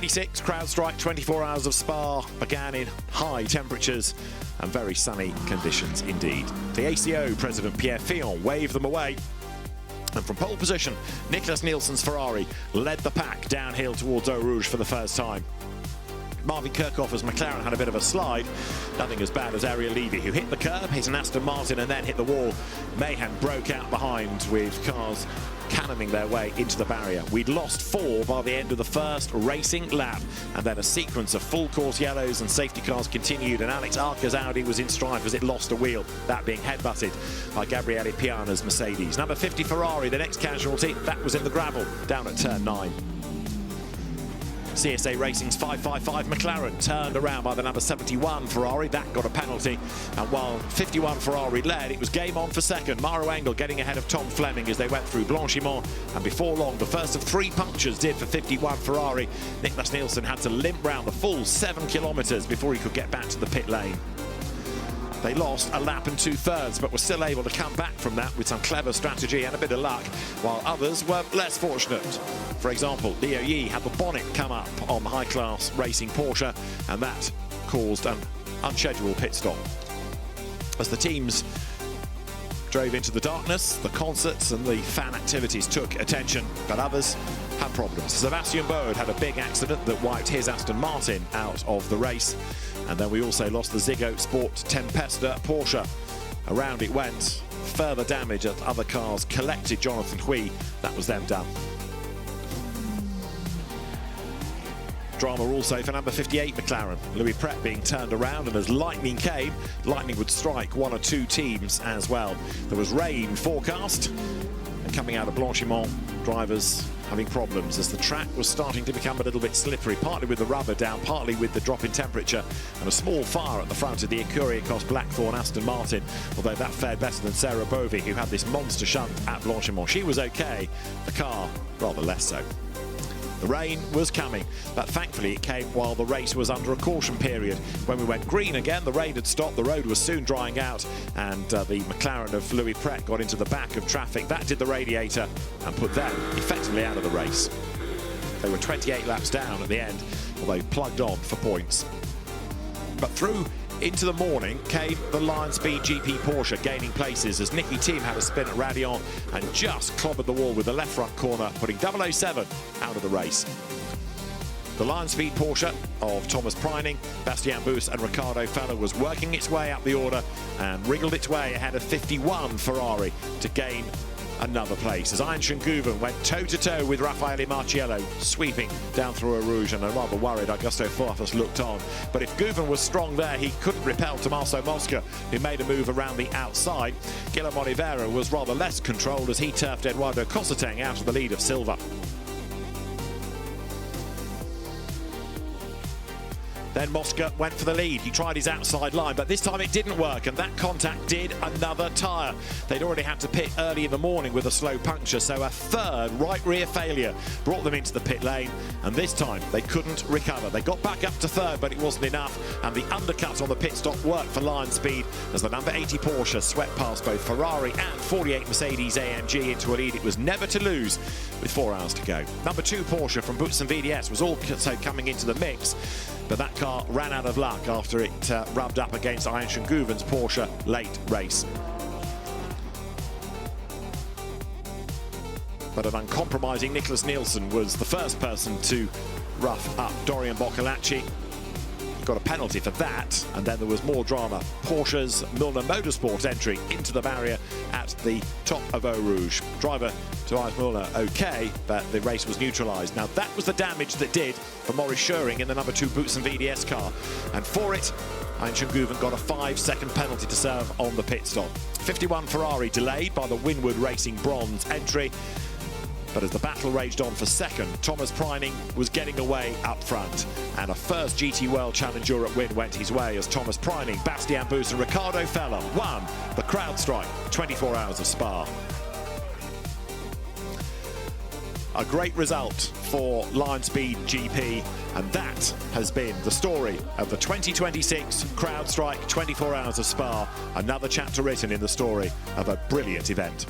2026 CrowdStrike 24 Hours of Spa began in high temperatures and very sunny conditions indeed. The ACO President Pierre Fillon waved them away. And from pole position, Nicholas Nielsen's Ferrari led the pack downhill towards Eau Rouge for the first time. Marvin Kirchhoff's McLaren had a bit of a slide, nothing as bad as Ariel Levy, who hit the curb, hit an Aston Martin and then hit the wall. Mayhem broke out behind with cars cannoning their way into the barrier. We'd lost 4 by the end of the first racing lap, and then a sequence of full course yellows and safety cars continued, and Alex Arca's Audi was in strife as it lost a wheel, that being headbutted by Gabriele Piana's Mercedes. Number 50 Ferrari, the next casualty, that was in the gravel down at turn 9. CSA Racing's 555 McLaren turned around by the number 71 Ferrari. That got a penalty. And while 51 Ferrari led, it was game on for second. Mauro Engel getting ahead of Tom Fleming as they went through Blanchimont. And before long, the first of 3 punctures did for 51 Ferrari. Nicholas Nielsen had to limp round the full 7 kilometres before he could get back to the pit lane. They lost a lap and 2/3, but were still able to come back from that with some clever strategy and a bit of luck, while others were less fortunate. For example, Leo Yi had the bonnet come up on the high-class racing Porsche, and that caused an unscheduled pit stop. As the teams drove into the darkness, the concerts and the fan activities took attention, but others had problems. Sebastian Bode had a big accident that wiped his Aston Martin out of the race. And then we also lost the Ziggo Sport Tempesta Porsche. Around it went. Further damage as other cars collected Jonathan Hui. That was them done. Drama also for number 58 McLaren. Louis Pret being turned around, and as lightning came, lightning would strike 1 or 2 teams as well. There was rain forecast, and coming out of Blanchimont, drivers having problems as the track was starting to become a little bit slippery, partly with the rubber down, partly with the drop in temperature, and a small fire at the front of the Ecurie-Cos Blackthorn Aston Martin, although that fared better than Sarah Bovey, who had this monster shunt at Blanchimont. She was okay, the car rather less so. The rain was coming, but thankfully it came while the race was under a caution period. When we went green again, the rain had stopped, the road was soon drying out, and the McLaren of Louis Pret got into the back of traffic. That did the radiator and put them effectively out of the race. They were 28 laps down at the end, although plugged on for points. But through into the morning came the Lion Speed GP Porsche gaining places as Nicky Thiem had a spin at Raidillon and just clobbered the wall with the left front corner, putting 007 out of the race. The Lion Speed Porsche of Thomas Preining, Bastien Bus and Riccardo Fella was working its way up the order and wriggled its way ahead of 51 Ferrari to gain another place as Ian Guven went toe-to-toe with Raffaele Marciello, sweeping down through Eau Rouge, and a rather worried Augusto Farfus looked on. But if Guven was strong there, he couldn't repel Tommaso Mosca, who made a move around the outside. Guillermo Oliveira was rather less controlled as he turfed Eduardo Cosseteng out of the lead of Silva. Then Mosca went for the lead. He tried his outside line, but this time it didn't work, and that contact did another tyre. They'd already had to pit early in the morning with a slow puncture, so a third right rear failure brought them into the pit lane, and this time they couldn't recover. They got back up to third, but it wasn't enough, and the undercut on the pit stop worked for Lion Speed as the number 80 Porsche swept past both Ferrari and 48 Mercedes AMG into a lead it was never to lose with 4 hours to go. Number 2 Porsche from Boots and VDS was also coming into the mix, but that car ran out of luck after it rubbed up against Ian Guven's Porsche late race. But an uncompromising Nicholas Nielsen was the first person to rough up Dorian Boccolacci. He got a penalty for that, and then there was more drama. Porsche's Milner Motorsport entry into the barrier at the top of Eau Rouge. Driver Tobias Milner okay, but the race was neutralised. Now that was the damage that did for Maurice Scheuring in the number 2 Boots and VDS car, and for it Ian Guven got a 5-second penalty to serve on the pit stop. 51 Ferrari delayed by the Winwood Racing bronze entry, but as the battle raged on for second, Thomas Preining was getting away up front, and a first GT World Challenge Europe win went his way as Thomas Preining, Bastien Bus and Riccardo Fella won the CrowdStrike 24 Hours of Spa. A great result for Lion Speed GP, and that has been the story of the 2026 CrowdStrike 24 Hours of Spa, another chapter written in the story of a brilliant event.